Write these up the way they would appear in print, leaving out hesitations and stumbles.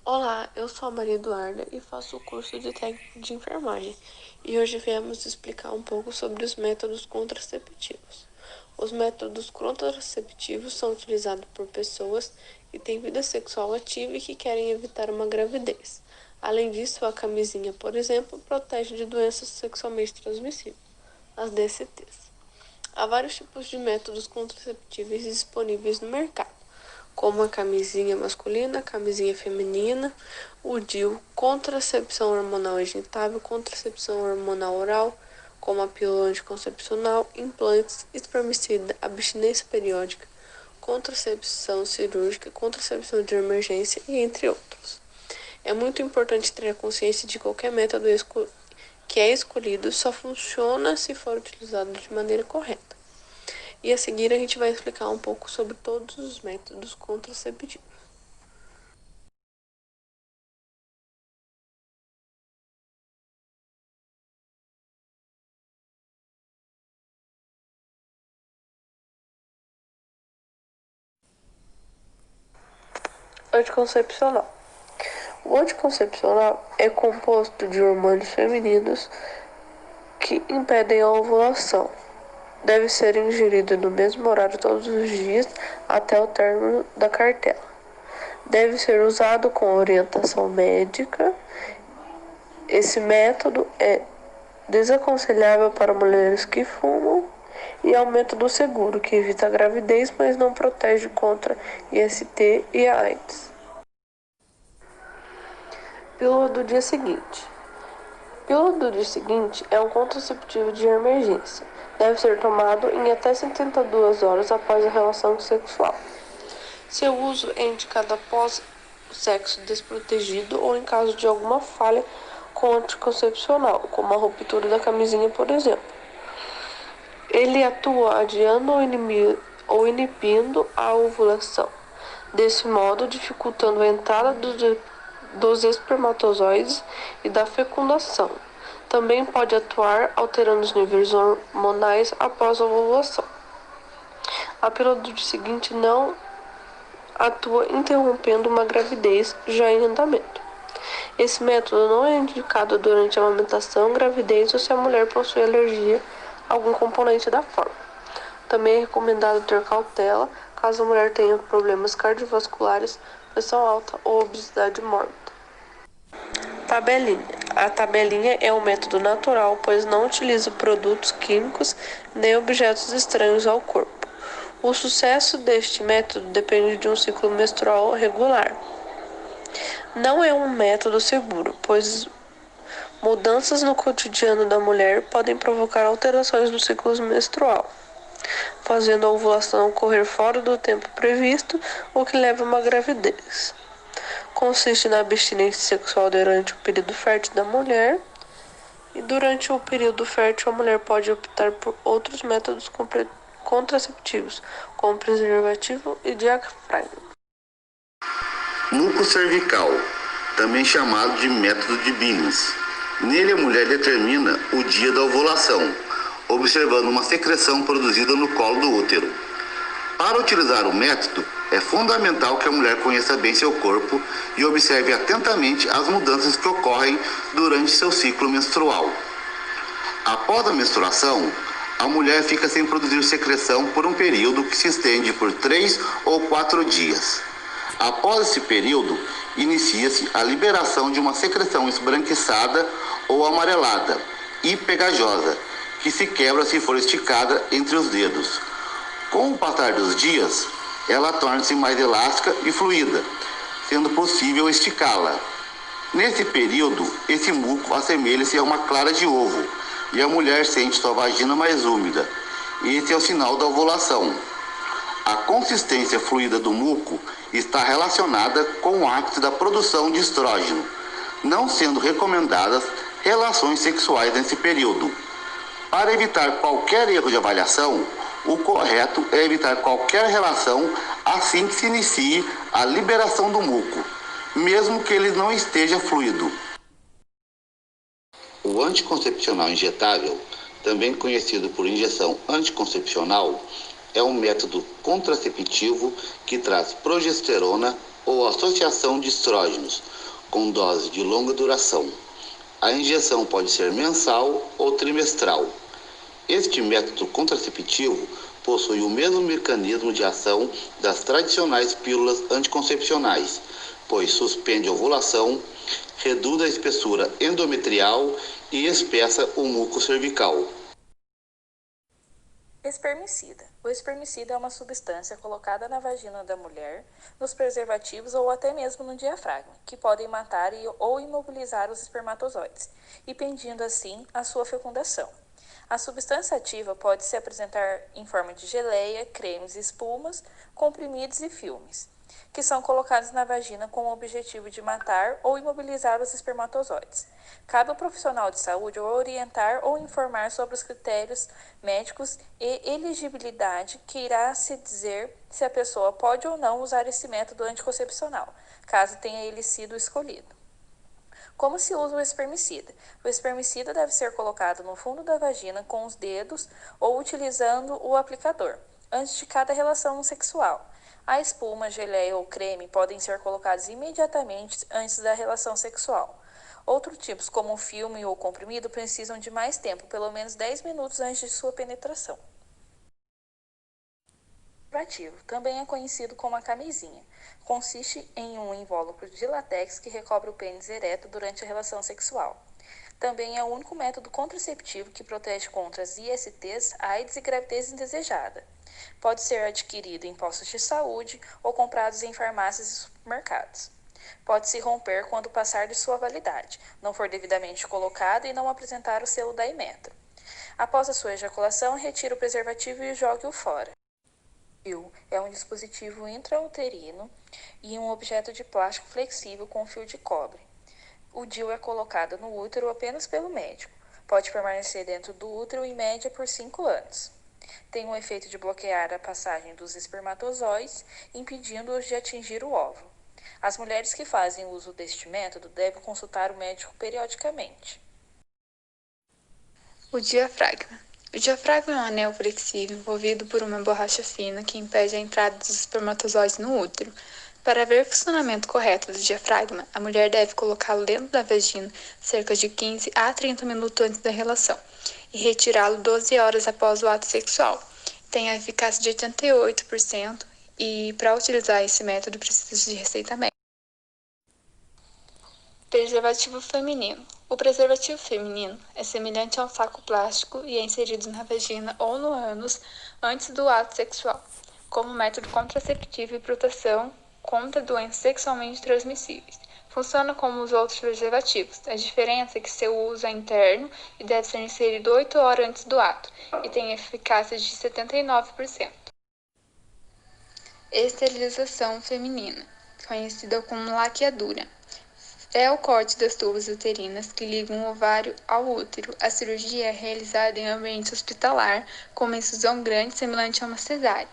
Olá, eu sou a Maria Eduarda e faço o curso de técnico de enfermagem. E hoje viemos explicar um pouco sobre os métodos contraceptivos. Os métodos contraceptivos são utilizados por pessoas que têm vida sexual ativa e que querem evitar uma gravidez. Além disso, a camisinha, por exemplo, protege de doenças sexualmente transmissíveis, as DSTs. Há vários tipos de métodos contraceptivos disponíveis no mercado, como a camisinha masculina, a camisinha feminina, o DIU, contracepção hormonal injetável, contracepção hormonal oral, como a pílula anticoncepcional, implantes, espermicida, abstinência periódica, contracepção cirúrgica, contracepção de emergência e entre outros. É muito importante ter a consciência de que qualquer método que é escolhido só funciona se for utilizado de maneira correta. E a seguir a gente vai explicar um pouco sobre todos os métodos contraceptivos. Anticoncepcional. O anticoncepcional é composto de hormônios femininos que impedem a ovulação. Deve ser ingerido no mesmo horário todos os dias até o término da cartela. Deve ser usado com orientação médica. Esse método é desaconselhável para mulheres que fumam e é um método seguro que evita a gravidez, mas não protege contra IST e a AIDS. Pílula do dia seguinte. Pílula do dia seguinte é um contraceptivo de emergência. Deve ser tomado em até 72 horas após a relação sexual. Seu uso é indicado após o sexo desprotegido ou em caso de alguma falha com o anticoncepcional, como a ruptura da camisinha, por exemplo. Ele atua adiando ou inibindo a ovulação, desse modo dificultando a entrada dos espermatozoides e da fecundação. Também pode atuar alterando os níveis hormonais após a ovulação. A pílula do dia seguinte não atua interrompendo uma gravidez já em andamento. Esse método não é indicado durante a amamentação, gravidez ou se a mulher possui alergia a algum componente da fórmula. Também é recomendado ter cautela caso a mulher tenha problemas cardiovasculares, pressão alta ou obesidade mórbida. Tabelinha. A tabelinha é um método natural, pois não utiliza produtos químicos nem objetos estranhos ao corpo. O sucesso deste método depende de um ciclo menstrual regular. Não é um método seguro, pois mudanças no cotidiano da mulher podem provocar alterações no ciclo menstrual, fazendo a ovulação ocorrer fora do tempo previsto, o que leva a uma gravidez. Consiste na abstinência sexual durante o período fértil da mulher, e durante o período fértil a mulher pode optar por outros métodos contraceptivos, como preservativo e diafragma. Muco cervical, também chamado de método de Billings. Nele a mulher determina o dia da ovulação, observando uma secreção produzida no colo do útero. Para utilizar o método, é fundamental que a mulher conheça bem seu corpo e observe atentamente as mudanças que ocorrem durante seu ciclo menstrual. Após a menstruação, a mulher fica sem produzir secreção por um período que se estende por 3 ou 4 dias. Após esse período, inicia-se a liberação de uma secreção esbranquiçada ou amarelada e pegajosa, que se quebra se for esticada entre os dedos. Com o passar dos dias, ela torna-se mais elástica e fluida, sendo possível esticá-la. Nesse período, esse muco assemelha-se a uma clara de ovo e a mulher sente sua vagina mais úmida. Esse é o sinal da ovulação. A consistência fluida do muco está relacionada com o ápice da produção de estrógeno, não sendo recomendadas relações sexuais nesse período. Para evitar qualquer erro de avaliação, o correto é evitar qualquer relação assim que se inicie a liberação do muco, mesmo que ele não esteja fluido. O anticoncepcional injetável, também conhecido por injeção anticoncepcional, é um método contraceptivo que traz progesterona ou associação de estrógenos, com dose de longa duração. A injeção pode ser mensal ou trimestral. Este método contraceptivo possui o mesmo mecanismo de ação das tradicionais pílulas anticoncepcionais, pois suspende a ovulação, reduz a espessura endometrial e espessa o muco cervical. Espermicida. O espermicida é uma substância colocada na vagina da mulher, nos preservativos ou até mesmo no diafragma, que podem matar ou imobilizar os espermatozoides, impedindo assim a sua fecundação. A substância ativa pode se apresentar em forma de geleia, cremes, espumas, comprimidos e filmes, que são colocados na vagina com o objetivo de matar ou imobilizar os espermatozoides. Cabe ao profissional de saúde orientar ou informar sobre os critérios médicos e elegibilidade que irá se dizer se a pessoa pode ou não usar esse método anticoncepcional, caso tenha ele sido escolhido. Como se usa o espermicida? O espermicida deve ser colocado no fundo da vagina com os dedos ou utilizando o aplicador, antes de cada relação sexual. A espuma, geleia ou creme podem ser colocados imediatamente antes da relação sexual. Outros tipos, como o filme ou comprimido, precisam de mais tempo, pelo menos 10 minutos antes de sua penetração. Preservativo, também é conhecido como a camisinha. Consiste em um invólucro de látex que recobre o pênis ereto durante a relação sexual. Também é o único método contraceptivo que protege contra as ISTs, AIDS e gravidez indesejada. Pode ser adquirido em postos de saúde ou comprados em farmácias e supermercados. Pode se romper quando passar de sua validade, não for devidamente colocado e não apresentar o selo da Inmetro. Após a sua ejaculação, retire o preservativo e jogue-o fora. O DIU é um dispositivo intrauterino e um objeto de plástico flexível com fio de cobre. O DIU é colocado no útero apenas pelo médico. Pode permanecer dentro do útero em média por 5 anos. Tem o efeito de bloquear a passagem dos espermatozoides, impedindo-os de atingir o óvulo. As mulheres que fazem uso deste método devem consultar o médico periodicamente. O diafragma. O diafragma é um anel flexível envolvido por uma borracha fina que impede a entrada dos espermatozoides no útero. Para ver o funcionamento correto do diafragma, a mulher deve colocá-lo dentro da vagina cerca de 15 a 30 minutos antes da relação e retirá-lo 12 horas após o ato sexual. Tem a eficácia de 88% e, para utilizar esse método, precisa de receita médica. Preservativo feminino. O preservativo feminino é semelhante a um saco plástico e é inserido na vagina ou no ânus antes do ato sexual, como método contraceptivo e proteção contra doenças sexualmente transmissíveis. Funciona como os outros preservativos. A diferença é que seu uso é interno e deve ser inserido 8 horas antes do ato e tem eficácia de 79%. Esterilização feminina, conhecida como laqueadura. É o corte das tubas uterinas que ligam o ovário ao útero. A cirurgia é realizada em ambiente hospitalar, com uma incisão grande semelhante a uma cesárea.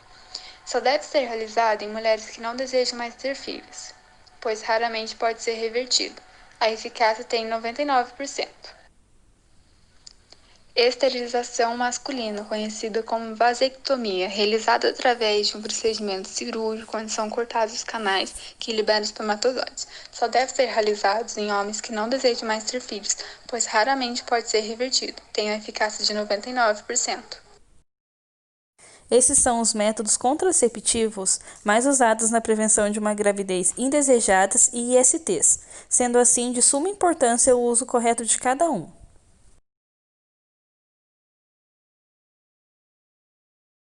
Só deve ser realizada em mulheres que não desejam mais ter filhos, pois raramente pode ser revertido. A eficácia tem 99%. Esterilização masculina, conhecida como vasectomia, realizada através de um procedimento cirúrgico onde são cortados os canais que liberam espermatozoides. Só deve ser realizado em homens que não desejam mais ter filhos, pois raramente pode ser revertido. Tem a eficácia de 99%. Esses são os métodos contraceptivos mais usados na prevenção de uma gravidez indesejadas e ISTs, sendo assim de suma importância o uso correto de cada um.